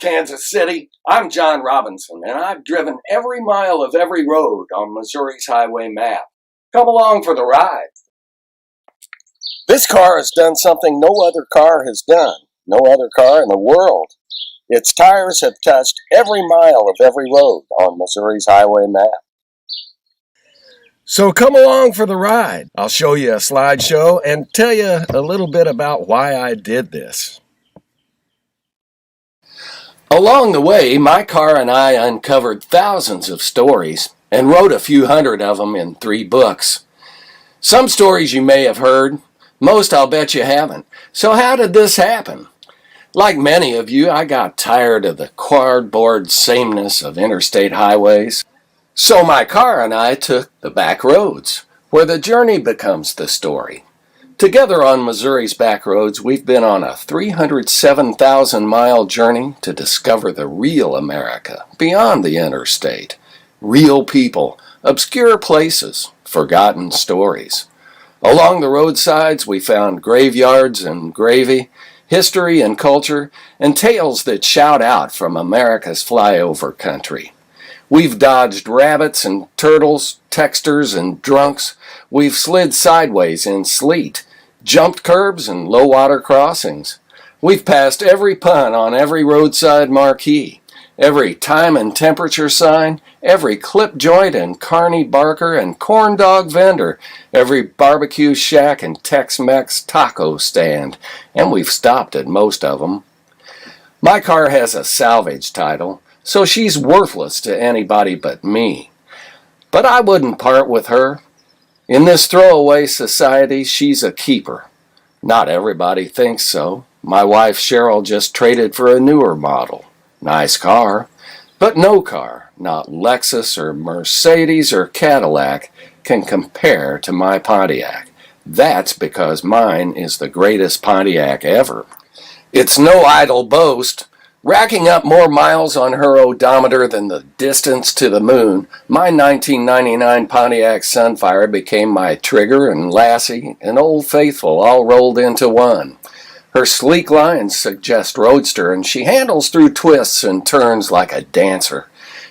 Kansas City. I'm John Robinson, and I've driven every mile of every road on Missouri's highway map. Come along for the ride. This car has done something no other car has done, no other car in the world. Its tires have touched every mile of every road on Missouri's highway map. So come along for the ride. I'll show you a slideshow and tell you a little bit about why I did this. Along the way, my car and I uncovered thousands of stories and wrote a few hundred of them in 3 books. Some stories you may have heard, most I'll bet you haven't. So how did this happen? Like many of you, I got tired of the cardboard sameness of interstate highways. So my car and I took the back roads, where the journey becomes the story. Together on Missouri's back roads, we've been on a 307,000-mile journey to discover the real America, beyond the interstate. Real people, obscure places, forgotten stories. Along the roadsides, we found graveyards and gravy, history and culture, and tales that shout out from America's flyover country. We've dodged rabbits and turtles, texters and drunks. We've slid sideways in sleet, jumped curbs and low-water crossings. We've passed every pun on every roadside marquee, every time and temperature sign, every clip joint and carny barker and corn dog vendor, every barbecue shack and Tex-Mex taco stand, and we've stopped at most of them. My car has a salvage title, so she's worthless to anybody but me. But I wouldn't part with her. In this throwaway society, she's a keeper. Not everybody thinks so. My wife Cheryl just traded for a newer model. Nice car. But no car, not Lexus or Mercedes or Cadillac, can compare to my Pontiac. That's because mine is the greatest Pontiac ever. It's no idle boast. Racking up more miles on her odometer than the distance to the moon, my 1999 Pontiac Sunfire became my Trigger and Lassie and Old Faithful all rolled into one. Her sleek lines suggest roadster, and she handles through twists and turns like a dancer.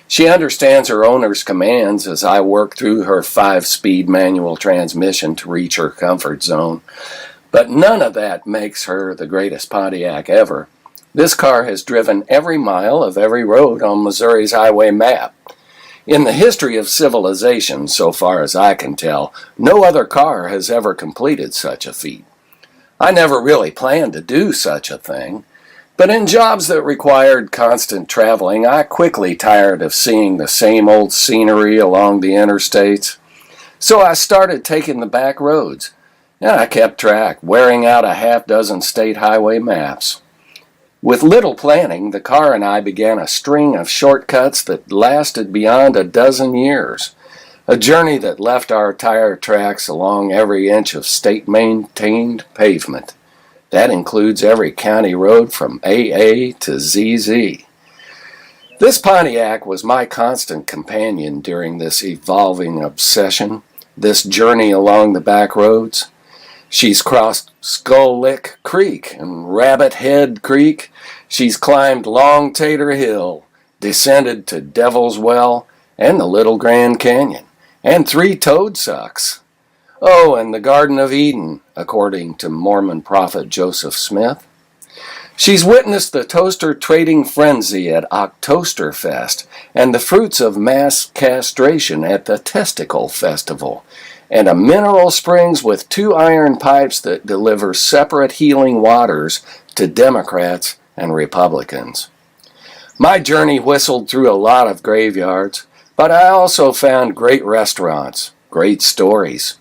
She understands her owner's commands as I work through her 5-speed manual transmission to reach her comfort zone. But none of that makes her the greatest Pontiac ever. This car has driven every mile of every road on Missouri's highway map. In the history of civilization, so far as I can tell, no other car has ever completed such a feat. I never really planned to do such a thing, but in jobs that required constant traveling, I quickly tired of seeing the same old scenery along the interstates. So I started taking the back roads, and I kept track, wearing out a half-dozen state highway maps. With little planning, the car and I began a string of shortcuts that lasted beyond a dozen years. A journey that left our tire tracks along every inch of state-maintained pavement. That includes every county road from AA to ZZ. This Pontiac was my constant companion during this evolving obsession, this journey along the back roads. She's crossed Skull Lick Creek and Rabbit Head Creek. She's climbed Long Tater Hill, descended to Devil's Well and the Little Grand Canyon, and 3 toad sucks. Oh, and the Garden of Eden, according to Mormon prophet Joseph Smith. She's witnessed the toaster trading frenzy at Octosterfest and the fruits of mass castration at the Testicle Festival, and a mineral springs with 2 iron pipes that deliver separate healing waters to Democrats and Republicans. My journey whistled through a lot of graveyards, but I also found great restaurants, great stories.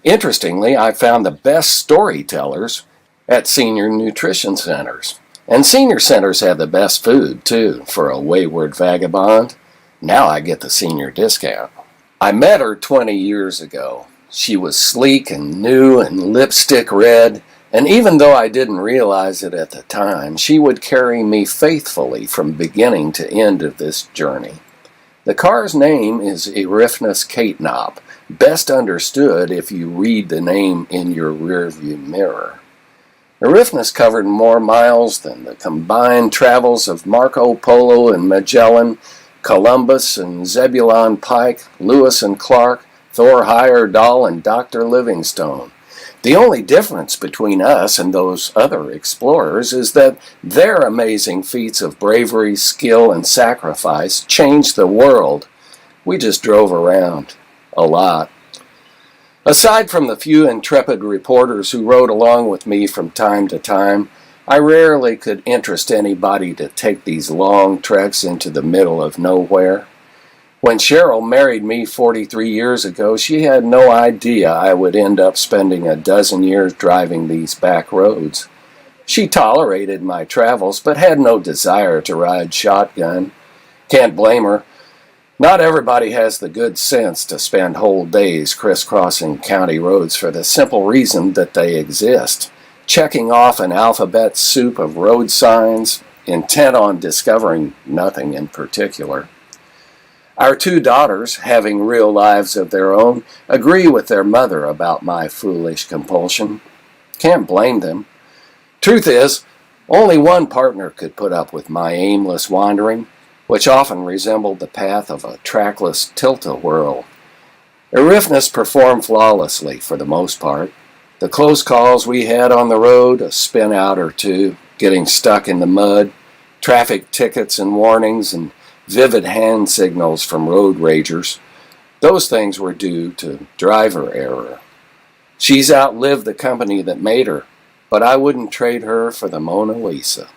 Interestingly, I found the best storytellers at senior nutrition centers. And senior centers have the best food, too, for a wayward vagabond. Now I get the senior discount. I met her 20 years ago. She was sleek and new and lipstick red, and even though I didn't realize it at the time, she would carry me faithfully from beginning to end of this journey. The car's name is Eryphnis Catenop, best understood if you read the name in your rearview mirror. Eriphnis covered more miles than the combined travels of Marco Polo and Magellan, Columbus and Zebulon Pike, Lewis and Clark, Thor Heyerdahl, and Dr. Livingstone. The only difference between us and those other explorers is that their amazing feats of bravery, skill, and sacrifice changed the world. We just drove around. A lot. Aside from the few intrepid reporters who rode along with me from time to time, I rarely could interest anybody to take these long treks into the middle of nowhere. When Cheryl married me 43 years ago, she had no idea I would end up spending a dozen years driving these back roads. She tolerated my travels, but had no desire to ride shotgun. Can't blame her. Not everybody has the good sense to spend whole days crisscrossing county roads for the simple reason that they exist, checking off an alphabet soup of road signs, intent on discovering nothing in particular. Our two daughters, having real lives of their own, agree with their mother about my foolish compulsion. Can't blame them. Truth is, only one partner could put up with my aimless wandering, which often resembled the path of a trackless tilt-a-whirl. Eriphnis performed flawlessly for the most part. The close calls we had on the road, a spin-out or two, getting stuck in the mud, traffic tickets and warnings, and vivid hand signals from road ragers, those things were due to driver error. She's outlived the company that made her, but I wouldn't trade her for the Mona Lisa.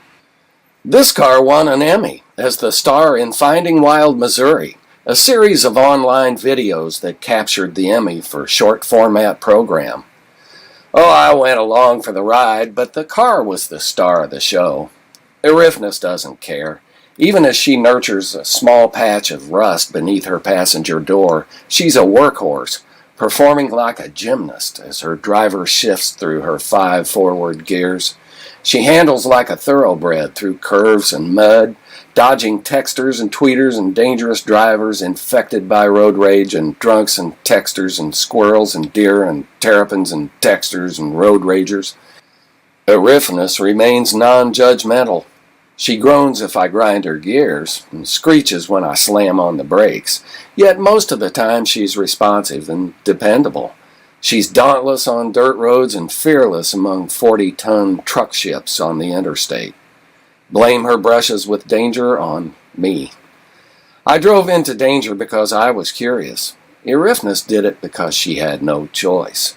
This car won an Emmy as the star in Finding Wild Missouri, a series of online videos that captured the Emmy for short format program. Oh, I went along for the ride, but the car was the star of the show. Eriphnis doesn't care. Even as she nurtures a small patch of rust beneath her passenger door, she's a workhorse, performing like a gymnast as her driver shifts through her 5 forward gears. She handles like a thoroughbred through curves and mud, dodging texters and tweeters and dangerous drivers infected by road rage and drunks and texters and squirrels and deer and terrapins and texters and road ragers. Eriphnis remains non-judgmental. She groans if I grind her gears and screeches when I slam on the brakes, yet most of the time she's responsive and dependable. She's dauntless on dirt roads and fearless among 40-ton truck ships on the interstate. Blame her brushes with danger on me. I drove into danger because I was curious. Eriphnis did it because she had no choice.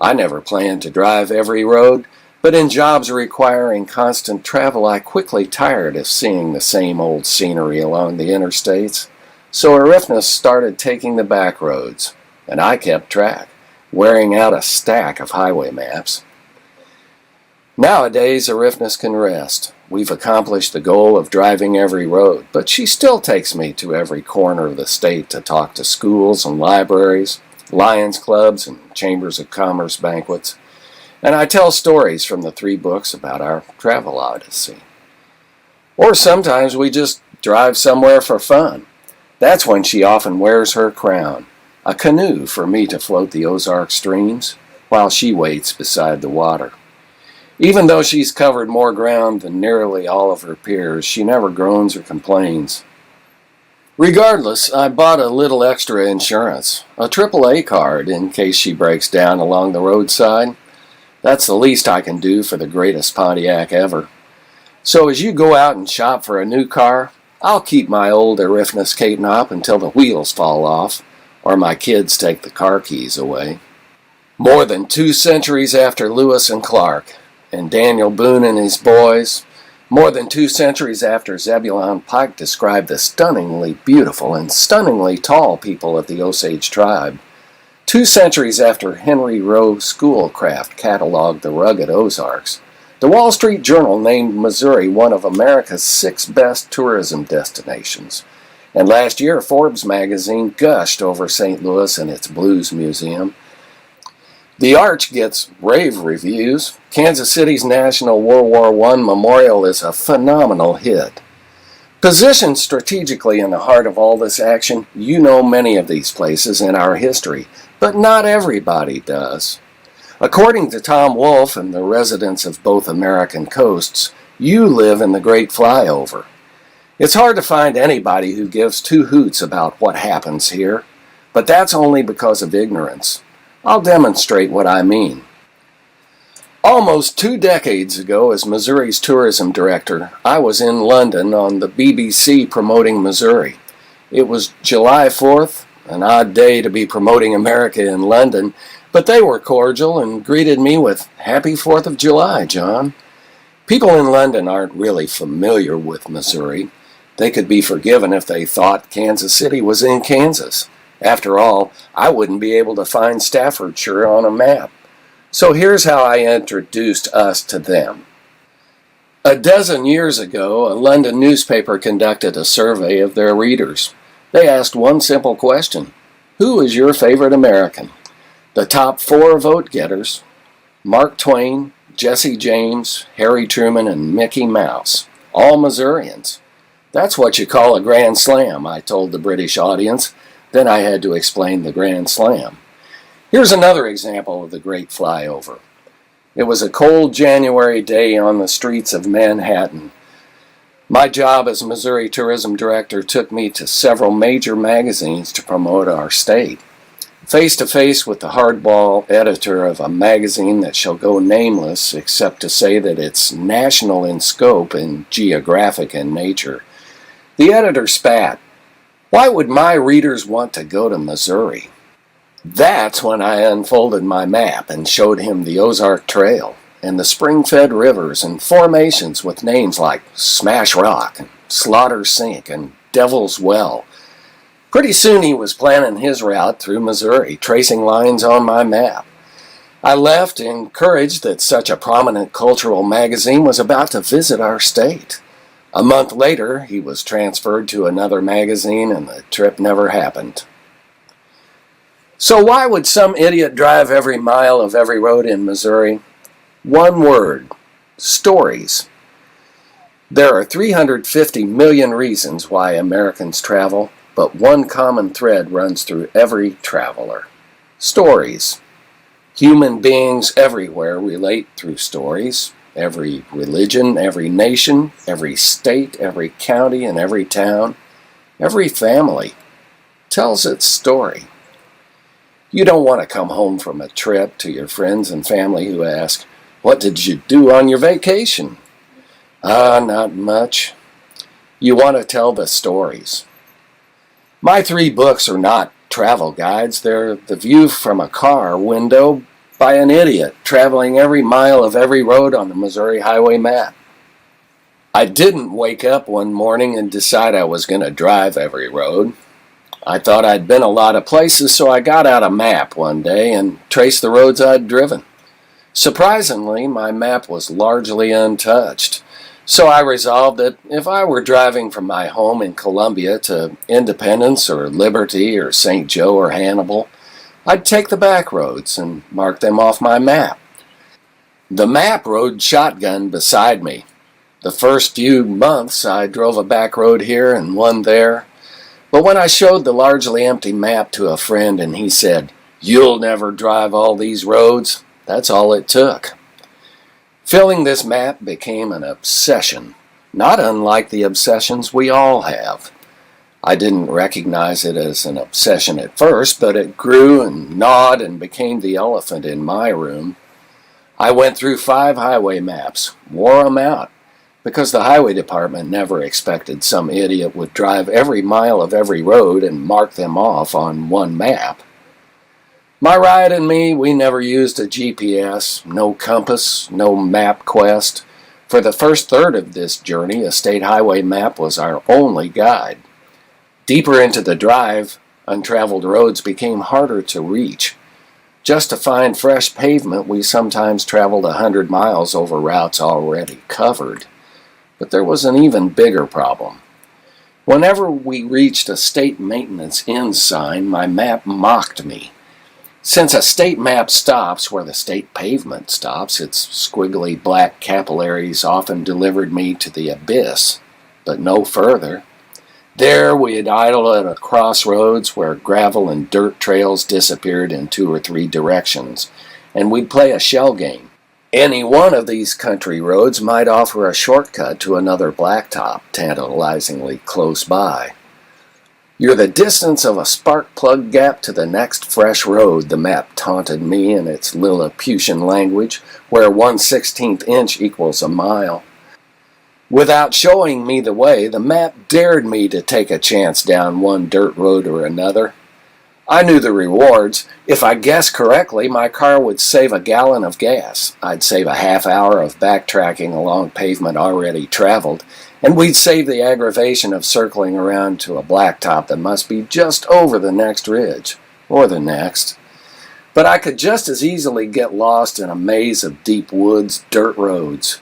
I never planned to drive every road, but in jobs requiring constant travel, I quickly tired of seeing the same old scenery along the interstates. So Eriphnis started taking the back roads, and I kept track, wearing out a stack of highway maps. Nowadays, Eriphnis can rest. We've accomplished the goal of driving every road, but she still takes me to every corner of the state to talk to schools and libraries, Lions clubs, and chambers of commerce banquets. And I tell stories from the 3 books about our travel odyssey. Or sometimes we just drive somewhere for fun. That's when she often wears her crown, a canoe for me to float the Ozark streams, while she waits beside the water. Even though she's covered more ground than nearly all of her peers, she never groans or complains. Regardless, I bought a little extra insurance, a AAA card in case she breaks down along the roadside. That's the least I can do for the greatest Pontiac ever. So as you go out and shop for a new car, I'll keep my old Eriphnis Catenop until the wheels fall off, or my kids take the car keys away. More than 2 centuries after Lewis and Clark, and Daniel Boone and his boys, more than 2 centuries after Zebulon Pike described the stunningly beautiful and stunningly tall people of the Osage tribe, 2 centuries after Henry Rowe Schoolcraft cataloged the rugged Ozarks, the Wall Street Journal named Missouri one of America's 6 best tourism destinations. And last year, Forbes magazine gushed over St. Louis and its Blues Museum. The Arch gets rave reviews. Kansas City's National World War I Memorial is a phenomenal hit. Positioned strategically in the heart of all this action, you know many of these places in our history, but not everybody does. According to Tom Wolfe and the residents of both American coasts, you live in the Great Flyover. It's hard to find anybody who gives two hoots about what happens here, but that's only because of ignorance. I'll demonstrate what I mean. Almost 2 decades ago, as Missouri's tourism director, I was in London on the BBC promoting Missouri. It was July 4th, an odd day to be promoting America in London, but they were cordial and greeted me with, "Happy 4th of July, John." People in London aren't really familiar with Missouri. They could be forgiven if they thought Kansas City was in Kansas. After all, I wouldn't be able to find Staffordshire on a map. So here's how I introduced us to them. A dozen years ago, a London newspaper conducted a survey of their readers. They asked one simple question: who is your favorite American? The top 4 vote-getters: Mark Twain, Jesse James, Harry Truman, and Mickey Mouse, all Missourians. That's what you call a Grand Slam, I told the British audience. Then I had to explain the Grand Slam. Here's another example of the Great Flyover. It was a cold January day on the streets of Manhattan. My job as Missouri Tourism Director took me to several major magazines to promote our state. Face to face with the hardball editor of a magazine that shall go nameless, except to say that it's national in scope and geographic in nature, the editor spat. Why would my readers want to go to Missouri? That's when I unfolded my map and showed him the Ozark Trail and the spring-fed rivers and formations with names like Smash Rock, and Slaughter Sink, and Devil's Well. Pretty soon he was planning his route through Missouri, tracing lines on my map. I left encouraged that such a prominent cultural magazine was about to visit our state. A month later, he was transferred to another magazine and the trip never happened. So why would some idiot drive every mile of every road in Missouri? One word: stories. There are 350 million reasons why Americans travel, but one common thread runs through every traveler: stories. Human beings everywhere relate through stories. Every religion, every nation, every state, every county, and every town, every family tells its story. You don't want to come home from a trip to your friends and family who ask, "What did you do on your vacation?" Not much. You want to tell the stories. My 3 books are not travel guides. They're the view from a car window by an idiot traveling every mile of every road on the Missouri highway map. I didn't wake up one morning and decide I was going to drive every road. I thought I'd been a lot of places, so I got out a map one day and traced the roads I'd driven. Surprisingly, my map was largely untouched, so I resolved that if I were driving from my home in Columbia to Independence or Liberty or St. Joe or Hannibal, I'd take the back roads and mark them off my map. The map rode shotgun beside me. The first few months I drove a back road here and one there, but when I showed the largely empty map to a friend and he said, "You'll never drive all these roads," that's all it took. Filling this map became an obsession, not unlike the obsessions we all have. I didn't recognize it as an obsession at first, but it grew and gnawed and became the elephant in my room. I went through 5 highway maps, wore them out, because the highway department never expected some idiot would drive every mile of every road and mark them off on one map. My ride and me, we never used a GPS, no compass, no MapQuest. For the first third of this journey, a state highway map was our only guide. Deeper into the drive, untraveled roads became harder to reach. Just to find fresh pavement, we sometimes traveled 100 miles over routes already covered. But there was an even bigger problem. Whenever we reached a state maintenance end sign, my map mocked me. Since a state map stops where the state pavement stops, its squiggly black capillaries often delivered me to the abyss, but no further. There we'd idle at a crossroads where gravel and dirt trails disappeared in 2 or 3 directions, and we'd play a shell game. Any one of these country roads might offer a shortcut to another blacktop, tantalizingly close by. "You're the distance of a spark plug gap to the next fresh road," the map taunted me in its Lilliputian language, where 1/16th inch equals a mile. Without showing me the way, the map dared me to take a chance down one dirt road or another. I knew the rewards. If I guessed correctly, my car would save a gallon of gas. I'd save a half hour of backtracking along pavement already traveled, and we'd save the aggravation of circling around to a blacktop that must be just over the next ridge, or the next. But I could just as easily get lost in a maze of deep woods, dirt roads.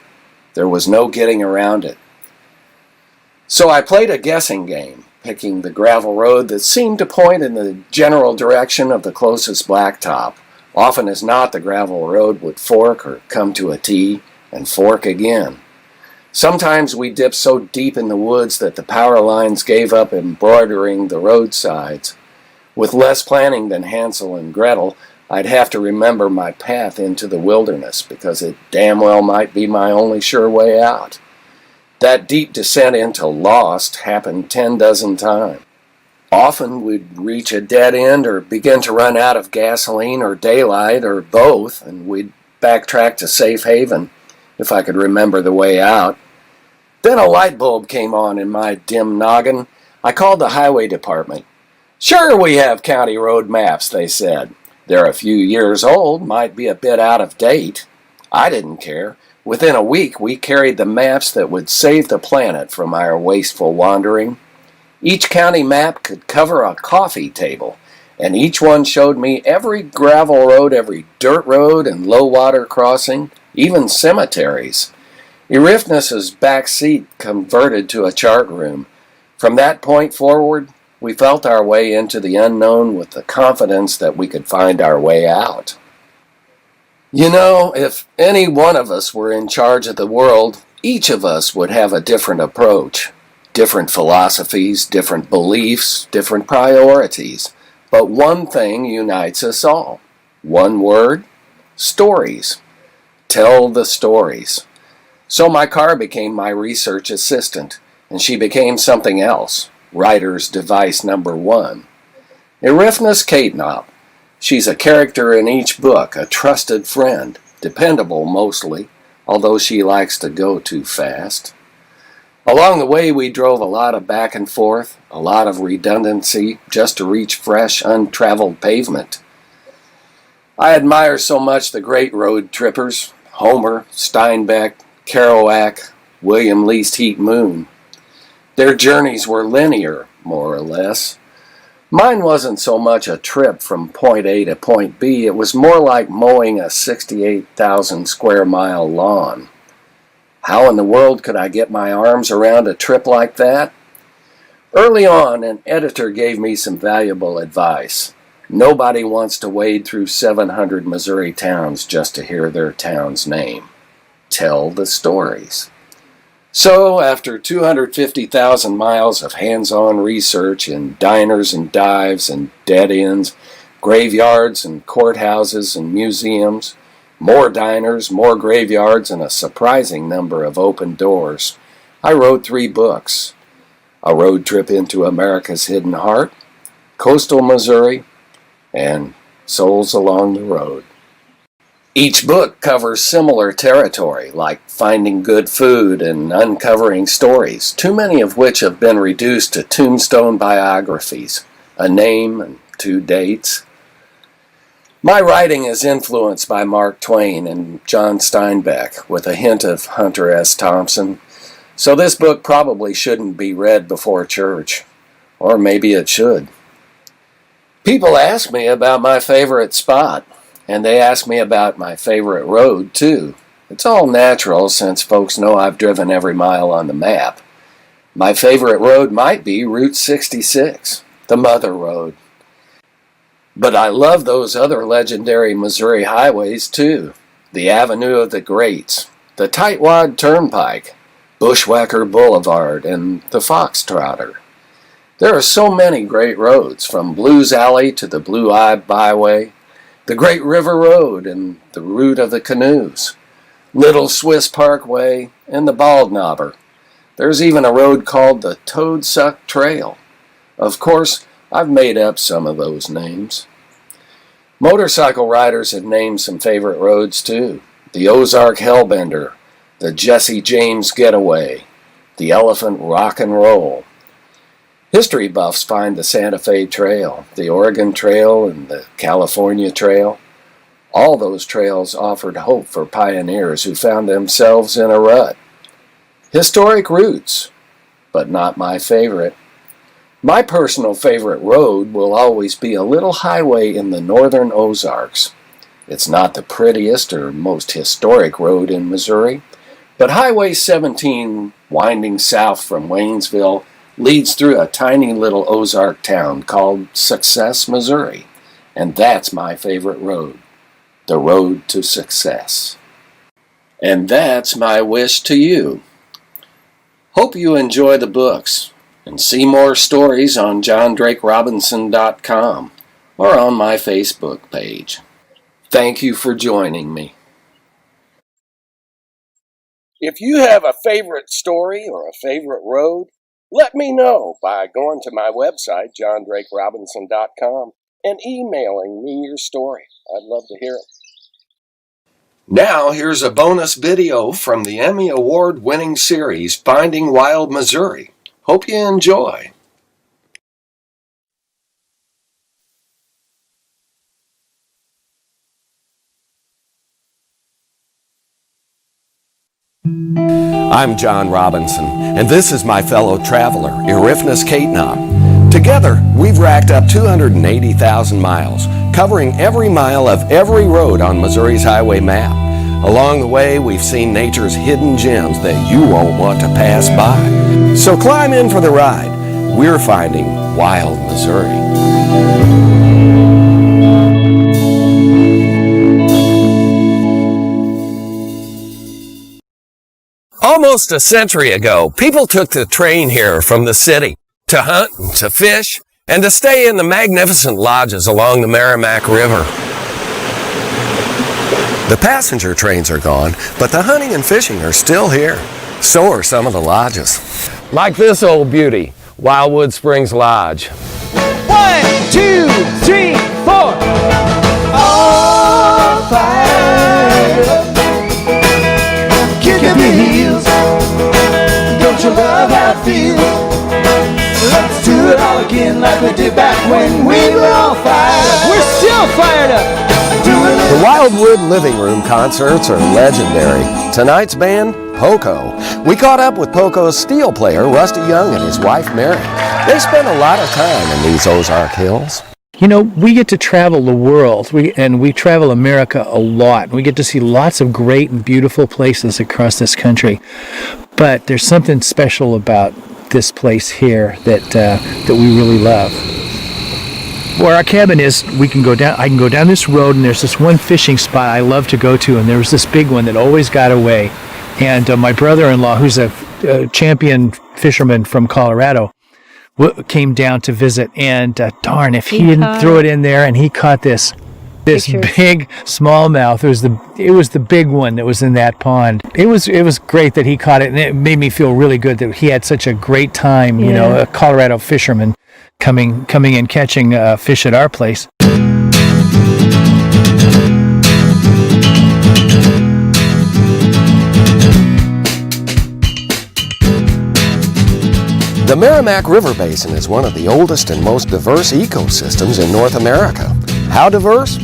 There was no getting around it. So I played a guessing game, picking the gravel road that seemed to point in the general direction of the closest blacktop. Often as not, the gravel road would fork or come to a T and fork again. Sometimes we dipped so deep in the woods that the power lines gave up embroidering the roadsides. With less planning than Hansel and Gretel, I'd have to remember my path into the wilderness because it damn well might be my only sure way out. That deep descent into lost happened 10 dozen times. Often we'd reach a dead end or begin to run out of gasoline or daylight or both, and we'd backtrack to safe haven if I could remember the way out. Then a light bulb came on in my dim noggin. I called the highway department. "Sure, we have county road maps," they said. "They're a few years old, might be a bit out of date." I didn't care. Within a week, we carried the maps that would save the planet from our wasteful wandering. Each county map could cover a coffee table, and each one showed me every gravel road, every dirt road and low water crossing, even cemeteries. Erifthness's back seat converted to a chart room. From that point forward, we felt our way into the unknown with the confidence that we could find our way out. You know, if any one of us were in charge of the world, each of us would have a different approach, different philosophies, different beliefs, different priorities. But one thing unites us all. One word: stories. Tell the stories. So my car became my research assistant, and she became something else. Writer's device number 1. Erifthness Cadenop. She's a character in each book, a trusted friend, dependable mostly, although she likes to go too fast. Along the way, we drove a lot of back and forth, a lot of redundancy, just to reach fresh, untraveled pavement. I admire so much the great road trippers: Homer, Steinbeck, Kerouac, William Least Heat Moon. Their journeys were linear, more or less. Mine wasn't so much a trip from point A to point B, it was more like mowing a 68,000 square mile lawn. How in the world could I get my arms around a trip like that? Early on, an editor gave me some valuable advice. Nobody wants to wade through 700 Missouri towns just to hear their town's name. Tell the stories. So, after 250,000 miles of hands-on research in diners and dives and dead ends, graveyards and courthouses and museums, more diners, more graveyards, and a surprising number of open doors, I wrote 3 books: A Road Trip into America's Hidden Heart, Coastal Missouri, and Souls Along the Road. Each book covers similar territory, like finding good food and uncovering stories, too many of which have been reduced to tombstone biographies, a name and 2 dates. My writing is influenced by Mark Twain and John Steinbeck, with a hint of Hunter S. Thompson, so this book probably shouldn't be read before church, or maybe it should. People ask me about my favorite spot, and they ask me about my favorite road, too. It's all natural since folks know I've driven every mile on the map. My favorite road might be Route 66, the Mother Road. But I love those other legendary Missouri highways, too. The Avenue of the Greats, the Tightwad Turnpike, Bushwhacker Boulevard, and the Foxtrotter. There are so many great roads, from Blues Alley to the Blue Eye Byway. the Great River Road and the route of the canoes, Little Swiss Parkway and the Bald Knobber. There's even a road called the Toad Suck Trail. Of course, I've made up some of those names. Motorcycle riders have named some favorite roads too. The Ozark Hellbender, the Jesse James Getaway, the Elephant Rock and Roll. History buffs find the Santa Fe Trail, the Oregon Trail, and the California Trail. All those trails offered hope for pioneers who found themselves in a rut. Historic routes, but not my favorite. My personal favorite road will always be a little highway in the northern Ozarks. It's not the prettiest or most historic road in Missouri, but Highway 17, winding south from Waynesville, leads through a tiny little Ozark town called Success, Missouri. And that's my favorite road, the road to success. And that's my wish to you. Hope you enjoy the books and see more stories on JohnDrakeRobinson.com or on my Facebook page. Thank you for joining me. If you have a favorite story or a favorite road, let me know by going to my website, JohnDrakeRobinson.com, and emailing me your story. I'd love to hear it. Now here's a bonus video from the Emmy Award-winning series Finding Wild Missouri. Hope you enjoy. I'm John Robinson, and this is my fellow traveler, Erifnus Caitnop. Together, we've racked up 280,000 miles, covering every mile of every road on Missouri's highway map. Along the way, we've seen nature's hidden gems that you won't want to pass by. So climb in for the ride. We're finding wild Missouri. Almost a century ago, people took the train here from the city to hunt, to fish, and to stay in the magnificent lodges along the Merrimack River. The passenger trains are gone, but the hunting and fishing are still here. So are some of the lodges. Like this old beauty, Wildwood Springs Lodge. 1, 2, 3, 4. All fired up. Kick up your heels. Don't you love how it feels? Let's do it all again like we did back when we were all fired up. We're still fired up. The Wildwood Living Room concerts are legendary. Tonight's band, Poco. We caught up with Poco's steel player, Rusty Young, and his wife, Mary. They spend a lot of time in these Ozark Hills. You know, we get to travel the world, we travel America a lot. We get to see lots of great and beautiful places across this country. But there's something special about this place here that we really love. Where our cabin is, I can go down this road, and there's this one fishing spot I love to go to, and there was this big one that always got away. And my brother-in-law, who's a champion fisherman from Colorado, came down to visit, and darn, if he didn't throw it in there, and he caught this big smallmouth. It was the big one that was in that pond. It was great that he caught it, and it made me feel really good that he had such a great time. You know, a Colorado fisherman coming and catching fish at our place. The Merrimack River Basin is one of the oldest and most diverse ecosystems in North America. How diverse?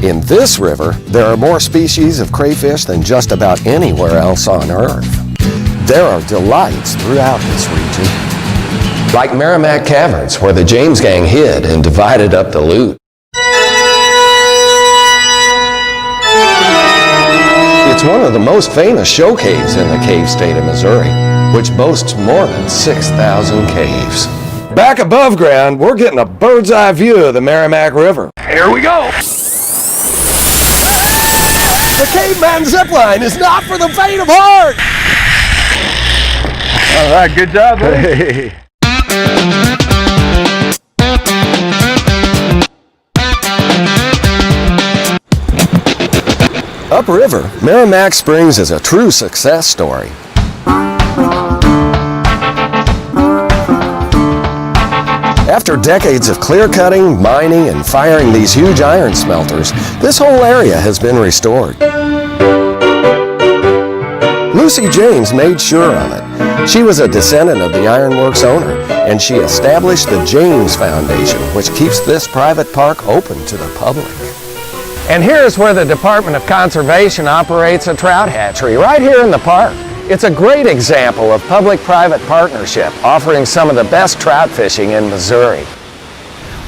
In this river, there are more species of crayfish than just about anywhere else on Earth. There are delights throughout this region, like Merrimack Caverns, where the James Gang hid and divided up the loot. It's one of the most famous show caves in the cave state of Missouri, which boasts more than 6,000 caves. Back above ground, we're getting a bird's eye view of the Merrimack River. Here we go! The caveman zipline is not for the faint of heart! All right, good job, buddy. Hey. Upriver, Merrimack Springs is a true success story. After decades of clear cutting, mining, and firing these huge iron smelters, this whole area has been restored. Lucy James made sure of it. She was a descendant of the ironworks owner, and she established the James Foundation, which keeps this private park open to the public. And here's where the Department of Conservation operates a trout hatchery, right here in the park. It's a great example of public-private partnership, offering some of the best trout fishing in Missouri.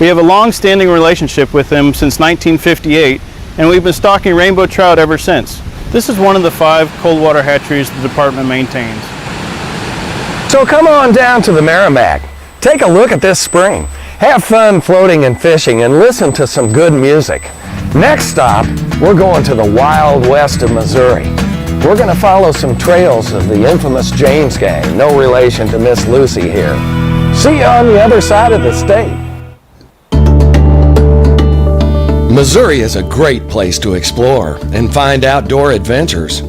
We have a long-standing relationship with them since 1958, and we've been stocking rainbow trout ever since. This is one of the 5 cold water hatcheries the department maintains. So come on down to the Merrimack. Take a look at this spring. Have fun floating and fishing and listen to some good music. Next stop, we're going to the Wild West of Missouri. We're going to follow some trails of the infamous James Gang, no relation to Miss Lucy here. See you on the other side of the state. Missouri is a great place to explore and find outdoor adventures.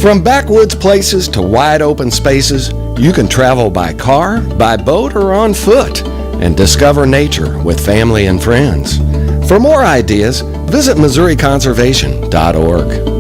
From backwoods places to wide open spaces, you can travel by car, by boat, or on foot and discover nature with family and friends. For more ideas, visit MissouriConservation.org.